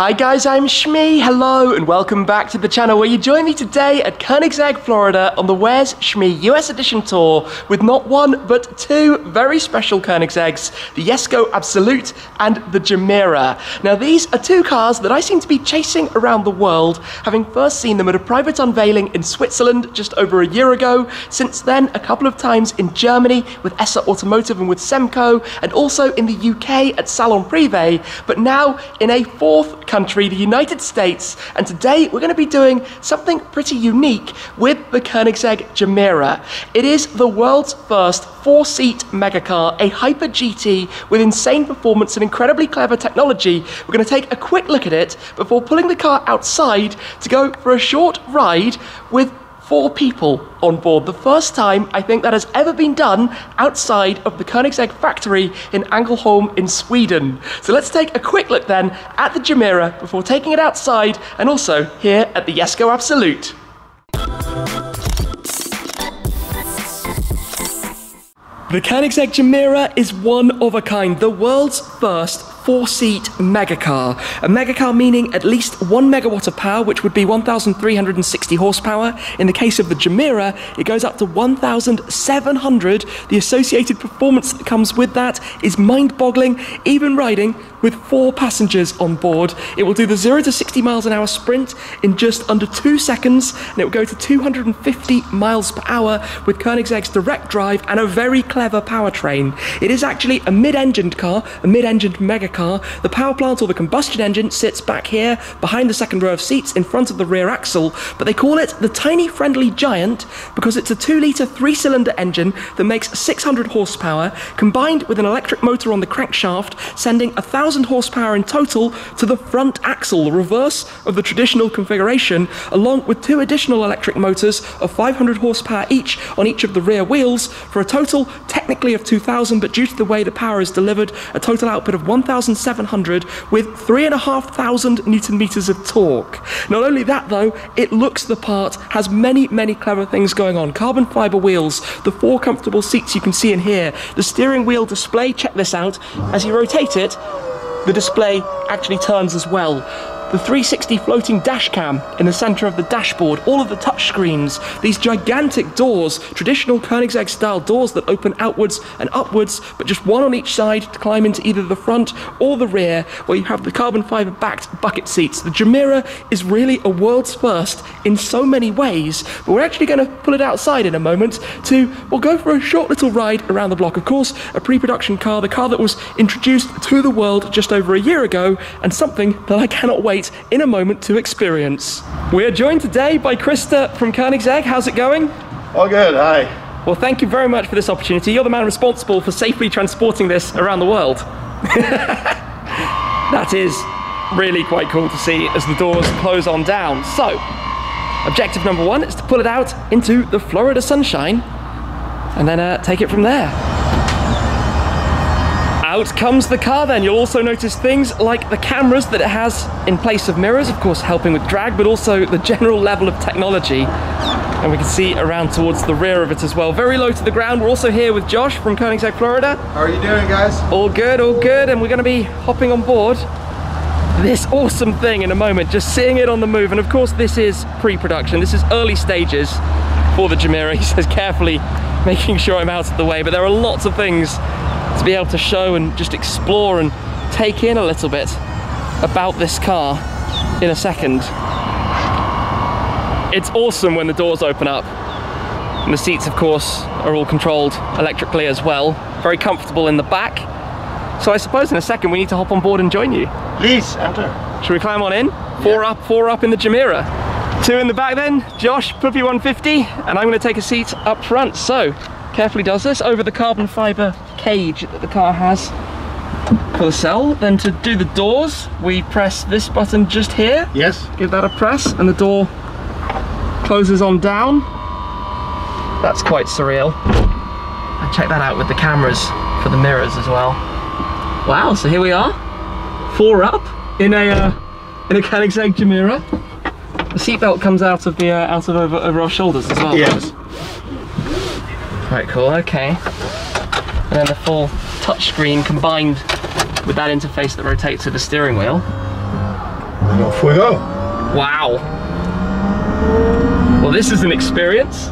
Hi guys, I'm Shmee. Hello and welcome back to the channel where you join me today at Koenigsegg Florida on the Where's Shmee US Edition tour with not one but two very special Koenigsegg's, the Jesko Absolut and the Gemera. Now these are two cars that I seem to be chasing around the world, having first seen them at a private unveiling in Switzerland just over a year ago, since then a couple of times in Germany with Essa Automotive and with Semco, and also in the UK at Salon Privé, but now in a fourth country, the United States, and today we're going to be doing something pretty unique with the Koenigsegg Gemera. It is the world's first four-seat megacar, a Hyper GT with insane performance and incredibly clever technology. We're going to take a quick look at it before pulling the car outside to go for a short ride with 4 people on board. The first time I think that has ever been done outside of the Koenigsegg factory in Ängelholm in Sweden. So let's take a quick look then at the Gemera before taking it outside and also here at the Jesko Absolut. The Koenigsegg Gemera is one of a kind, the world's first 4-seat megacar. A megacar meaning at least 1 megawatt of power, which would be 1,360 horsepower. In the case of the Gemera, it goes up to 1,700. The associated performance that comes with that is mind-boggling, even riding with 4 passengers on board. It will do the 0 to 60 miles an hour sprint in just under 2 seconds, and it will go to 250 miles per hour with Koenigsegg's direct drive and a very clever powertrain. It is actually a mid-engined car, a mid-engined megacar. The power plant or the combustion engine sits back here behind the second row of seats in front of the rear axle, but they call it the tiny friendly giant because it's a 2-litre 3-cylinder engine that makes 600 horsepower combined with an electric motor on the crankshaft, sending 1,000 horsepower in total to the front axle, the reverse of the traditional configuration, along with 2 additional electric motors of 500 horsepower each on each of the rear wheels for a total technically of 2,000, but due to the way the power is delivered, a total output of 1,700 with 3,500 Newton meters of torque. Not only that though, it looks the part, has many clever things going on. Carbon fiber wheels, the 4 comfortable seats you can see in here, the steering wheel display, check this out, as you rotate it, the display actually turns as well. The 360 floating dash cam in the center of the dashboard, all of the touch screens, these gigantic doors, traditional Koenigsegg style doors that open outwards and upwards, but just one on each side to climb into either the front or the rear, where you have the carbon fiber backed bucket seats. The Gemera is really a world's first in so many ways, but we're actually going to pull it outside in a moment we'll go for a short little ride around the block. Of course, a pre-production car, the car that was introduced to the world just over a year ago, and something that I cannot wait in a moment to experience. We are joined today by Krista from Koenigsegg. How's it going? All good, hi. Well, thank you very much for this opportunity. You're the man responsible for safely transporting this around the world. That is really quite cool to see as the doors close on down. So, objective number 1 is to pull it out into the Florida sunshine and then take it from there. Out comes the car then. You'll also notice things like the cameras that it has in place of mirrors, of course helping with drag, but also the general level of technology. And we can see around towards the rear of it as well. Very low to the ground. We're also here with Josh from Koenigsegg Florida. How are you doing, guys? All good, and we're going to be hopping on board this awesome thing in a moment, just seeing it on the move. And of course this is pre-production, this is early stages for the Gemera. He says carefully making sure I'm out of the way, but there are lots of things to be able to show and just explore and take in a little bit about this car in a second. It's awesome when the doors open up, and the seats of course are all controlled electrically as well. Very comfortable in the back. So I suppose in a second we need to hop on board and join you. Please, enter. Should we climb on in? Yeah. 4 up in the Gemera. 2 in the back then, Josh, Puppi150, and I'm going to take a seat up front. So, carefully does this over the carbon fiber cage that the car has for the cell. Then to do the doors, we press this button just here. Yes. Give that a press and the door closes on down. That's quite surreal. And check that out with the cameras for the mirrors as well. Wow, so here we are, 4 up in a Koenigsegg Gemera. The seatbelt comes out of the over our shoulders as well. Yes. Quite cool. Okay. And then the full touchscreen combined with that interface that rotates to the steering wheel. And off we go. Wow. Well, this is an experience.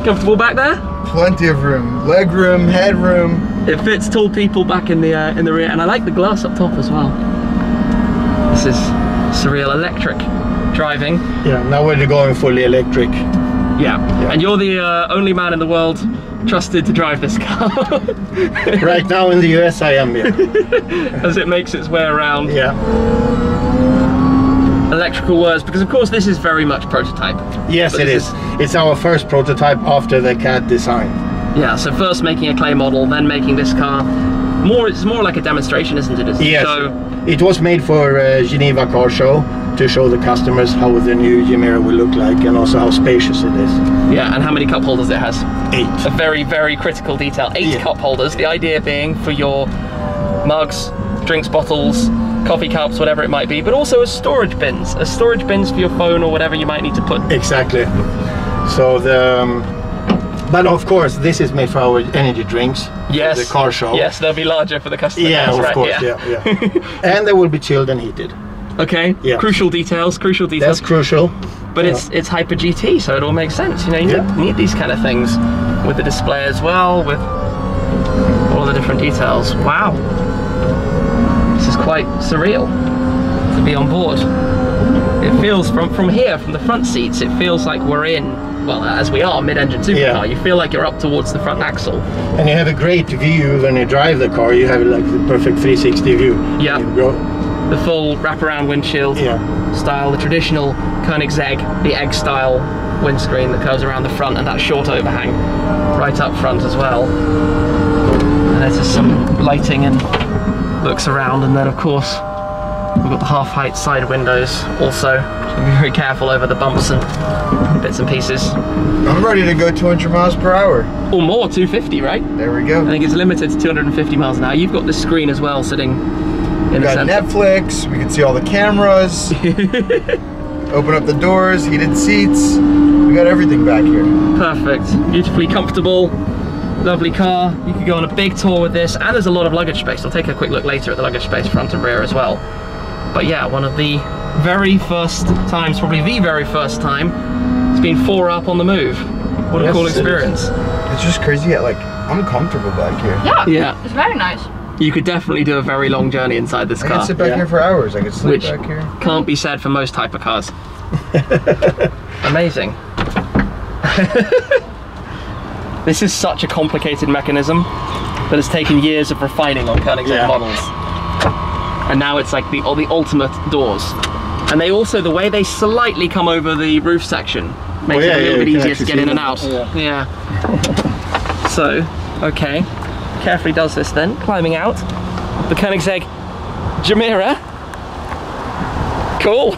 Comfortable back there? Plenty of room. Leg room, head room. It fits tall people back in the rear, and I like the glass up top as well. This is surreal. Electric driving. Yeah, now we're going fully electric. Yeah. And you're the only man in the world trusted to drive this car. Right now in the US I am, yeah. As it makes its way around. Yeah. Electrical words, because of course this is very much prototype. Yes, it is. It's our first prototype after the CAD design. Yeah, so first making a clay model, then making this car. It's more like a demonstration, isn't it? Yes. So, it was made for Geneva Car Show to show the customers how the new Gemera will look like, and also how spacious it is. yeah, and how many cup holders it has? 8. A very, very critical detail. 8 cup holders. The idea being for your mugs, drinks bottles, coffee cups, whatever it might be, but also as storage bins. As storage bins for your phone or whatever you might need to put. Exactly. So but of course this is made for our energy drinks. Yes. For the car show. Yes, they'll be larger for the customer. Yeah, cars, of right? course. Yeah. And they will be chilled and heated. Okay. Yeah. Crucial details. That's crucial. But it's Hyper GT, so it all makes sense. You know, you need these kind of things with the display as well, with all the different details. Wow. This is quite surreal to be on board. It feels from here, from the front seats, it feels like we're in, well, as we are, mid-engine supercar. You feel like you're up towards the front axle. And you have a great view when you drive the car. You have like the perfect 360 view. Yeah. The full wraparound windshield style, the traditional Koenigsegg, the egg style windscreen that curves around the front, and that short overhang right up front as well. And there's just some lighting and looks around, and then of course we've got the half-height side windows also. So be very careful over the bumps and bits and pieces. I'm ready to go 200 miles per hour. Or more, 250, right? There we go. I think it's limited to 250 miles an hour. You've got this screen as well sitting in the center. Netflix, we can see all the cameras. Open up the doors, heated seats. We got everything back here. Perfect. Beautifully comfortable. Lovely car. You could go on a big tour with this, and there's a lot of luggage space. I'll take a quick look later at the luggage space front and rear as well. But yeah, one of the very first times, probably the very first time, it's been 4 up on the move. What a cool experience. It's just crazy, like, I'm comfortable back here. Yeah, it's very nice. You could definitely do a very long journey inside this car. I can sit back here for hours. I could sleep Which back here. Can't be said for most hypercars. Amazing. This is such a complicated mechanism that has taken years of refining on Koenigsegg models. And now it's like the ultimate doors. And they also, the way they slightly come over the roof section makes it a little bit easier to get in and out. So, okay. Carefully does this then, climbing out. The Koenigsegg Gemera. Cool.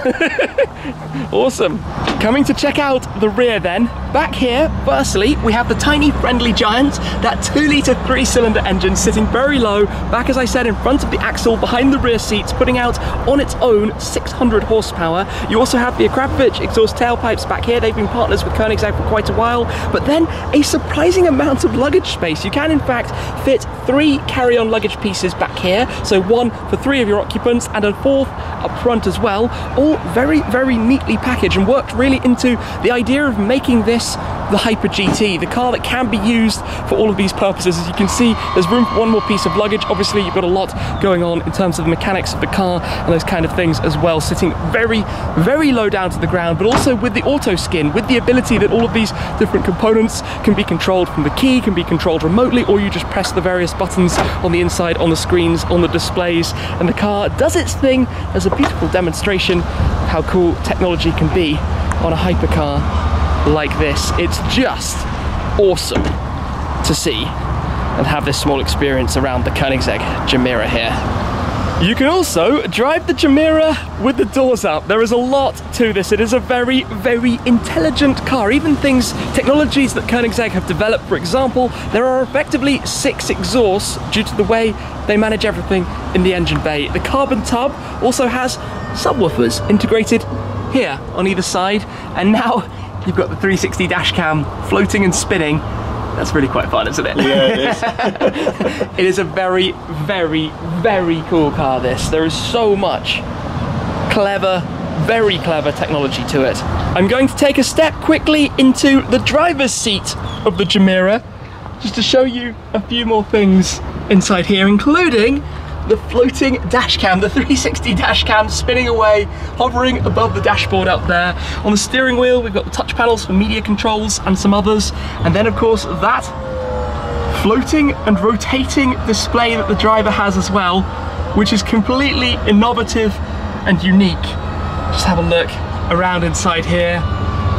Awesome. Coming to check out the rear then. Back here, firstly, we have the tiny friendly giant, that 2-litre 3-cylinder engine sitting very low, back as I said, in front of the axle, behind the rear seats, putting out on its own 600 horsepower. You also have the Akrapovic exhaust tailpipes back here. They've been partners with Koenigsegg for quite a while, but then a surprising amount of luggage space. You can in fact fit 3 carry-on luggage pieces back here, so 1 for 3 of your occupants and a 4th up front as well, all very, very neatly packaged and worked really into the idea of making this the Hyper GT, the car that can be used for all of these purposes. As you can see, there's room for 1 more piece of luggage. Obviously, you've got a lot going on in terms of the mechanics of the car and those kind of things as well, sitting very, very low down to the ground, but also with the auto skin, with the ability that all of these different components can be controlled from the key, can be controlled remotely, or you just press the various buttons on the inside, on the screens, on the displays, and the car does its thing as a beautiful demonstration of how cool technology can be on a hypercar like this. It's just awesome to see and have this small experience around the Koenigsegg Gemera here. You can also drive the Gemera with the doors up. There is a lot to this. It is a very, very intelligent car. Even technologies that Koenigsegg have developed, for example, there are effectively 6 exhausts due to the way they manage everything in the engine bay. The carbon tub also has subwoofers integrated here on either side, and now you've got the 360 dash cam floating and spinning. That's really quite fun, isn't it? Yeah, it is. It is a very, very, very cool car, this. There is so much clever, very clever technology to it. I'm going to take a step quickly into the driver's seat of the Gemera, just to show you a few more things inside here, including the floating dash cam, the 360 dash cam spinning away, hovering above the dashboard up there. On the steering wheel, we've got the touch panels for media controls and some others. And then of course that floating and rotating display that the driver has as well, which is completely innovative and unique. Just have a look around inside here.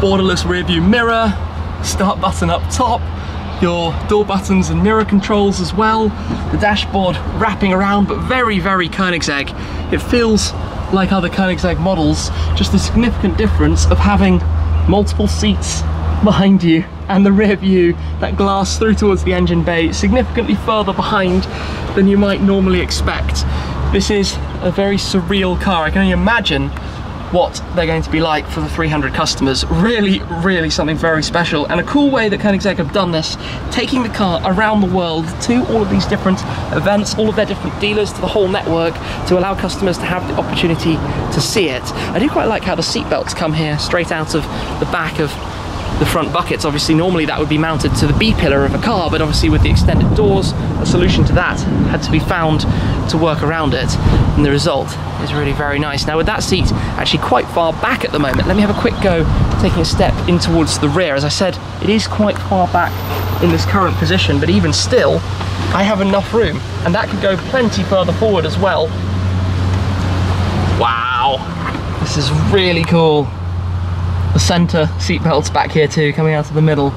Borderless rear view mirror, start button up top, your door buttons and mirror controls as well. The dashboard wrapping around, but very, very Koenigsegg. It feels like other Koenigsegg models, just the significant difference of having multiple seats behind you and the rear view, that glass through towards the engine bay, significantly further behind than you might normally expect. This is a very surreal car. I can only imagine what they're going to be like for the 300 customers. Really, really something very special, and a cool way that Koenigsegg have done this, taking the car around the world to all of these different events, all of their different dealers, to the whole network, to allow customers to have the opportunity to see it. I do quite like how the seat belts come here straight out of the back of the front buckets. Obviously normally that would be mounted to the B pillar of a car, but obviously with the extended doors, a solution to that had to be found to work around it, and the result is really very nice. Now with that seat actually quite far back at the moment, let me have a quick go taking a step in towards the rear. As I said, it is quite far back in this current position, but even still I have enough room, and that could go plenty further forward as well. Wow, this is really cool. The center seat belts back here too, coming out of the middle.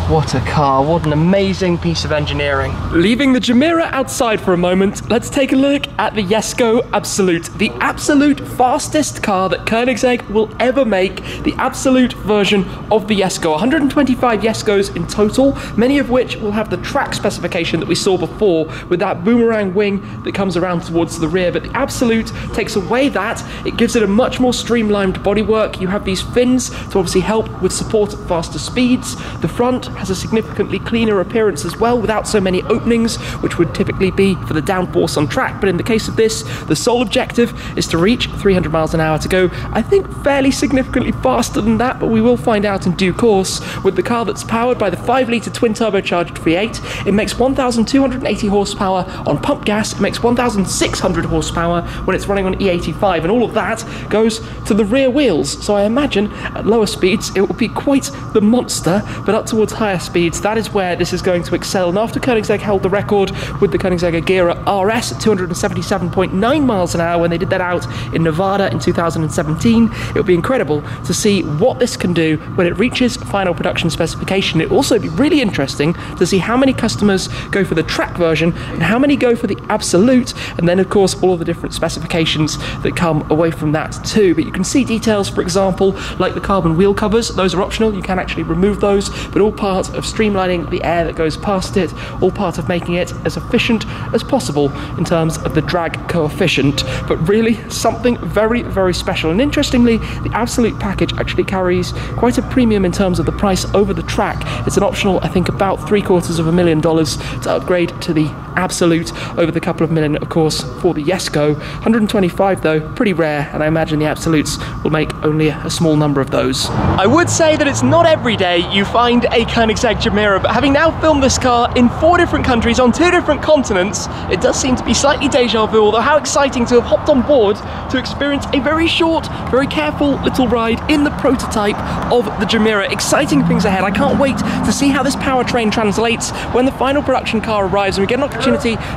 What a car, what an amazing piece of engineering. Leaving the Gemera outside for a moment, let's take a look at the Jesko Absolut, the absolute fastest car that Koenigsegg will ever make, the absolute version of the Jesko. 125 Jeskos in total, many of which will have the track specification that we saw before, with that boomerang wing that comes around towards the rear, but the Absolut takes away that. It gives it a much more streamlined bodywork. You have these fins to obviously help with support at faster speeds. The front has a significantly cleaner appearance as well, without so many openings, which would typically be for the downforce on track. But in the case of this, the sole objective is to reach 300 miles an hour, to go, I think, fairly significantly faster than that, but we will find out in due course. With the car that's powered by the 5-litre twin turbocharged V8, it makes 1,280 horsepower on pump gas, it makes 1,600 horsepower when it's running on E85, and all of that goes to the rear wheels. So I imagine at lower speeds it will be quite the monster, but up towards higher speeds, that is where this is going to excel. And after Koenigsegg held the record with the Koenigsegg Gemera RS at 277.9 miles an hour when they did that out in Nevada in 2017, it'll be incredible to see what this can do when it reaches final production specification. It'll also be really interesting to see how many customers go for the track version and how many go for the Absolute, and then of course all of the different specifications that come away from that too. But you can see details, for example, like the carbon wheel covers. Those are optional, you can actually remove those, but all part of streamlining the air that goes past it, all part of making it as efficient as possible in terms of the drag coefficient. But really something very, very special. And interestingly, the Absolute package actually carries quite a premium in terms of the price over the track. It's an optional, I think, about $750,000 to upgrade to the Absolute, over the couple of million, of course, for the Jesko. 125 though, pretty rare, and I imagine the Absolutes will make only a small number of those. I would say that it's not every day you find a Koenigsegg Gemera, but having now filmed this car in 4 different countries on 2 different continents, it does seem to be slightly deja vu, although how exciting to have hopped on board to experience a very short, very careful little ride in the prototype of the Gemera. Exciting things ahead. I can't wait to see how this powertrain translates when the final production car arrives and we get an opportunity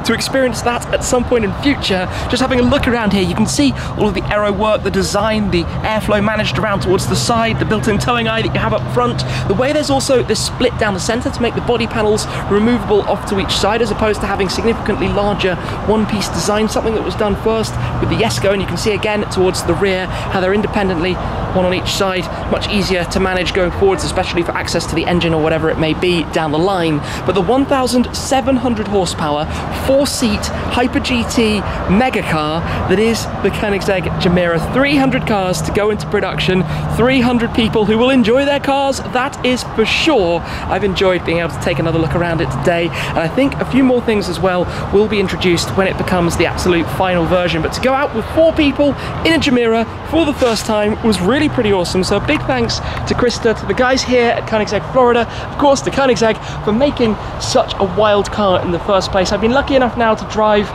to experience that at some point in future. Just having a look around here, you can see all of the aero work, the design, the airflow managed around towards the side, the built-in towing eye that you have up front, the way there's also this split down the center to make the body panels removable off to each side, as opposed to having significantly larger one-piece design, something that was done first with the Jesko. And you can see again towards the rear how they're independently one on each side, much easier to manage going forwards, especially for access to the engine or whatever it may be down the line. But the 1,700 horsepower, 4-seat Hyper GT mega car that is the Koenigsegg Gemera. 300 cars to go into production, 300 people who will enjoy their cars, that is for sure. I've enjoyed being able to take another look around it today, and I think a few more things as well will be introduced when it becomes the absolute final version. But to go out with 4 people in a Gemera for the first time was really pretty awesome. So a big thanks to Krista, to the guys here at Koenigsegg Florida, of course to Koenigsegg, for making such a wild car in the first place. I've been lucky enough now to drive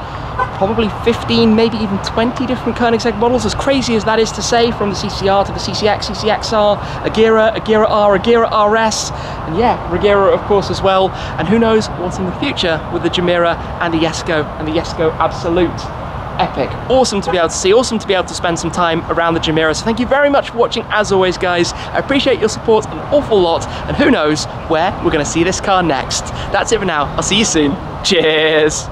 probably 15, maybe even 20 different Koenigsegg models, as crazy as that is to say, from the CCR to the CCX, CCXR, Agera, Agera R, Agera RS, and yeah, Regera of course as well, and who knows what's in the future with the Gemera and the Jesko Absolut. Epic. Awesome to be able to see, awesome to be able to spend some time around the Gemera. So thank you very much for watching as always, guys. I appreciate your support an awful lot, and who knows where we're going to see this car next. That's it for now. I'll see you soon. Cheers.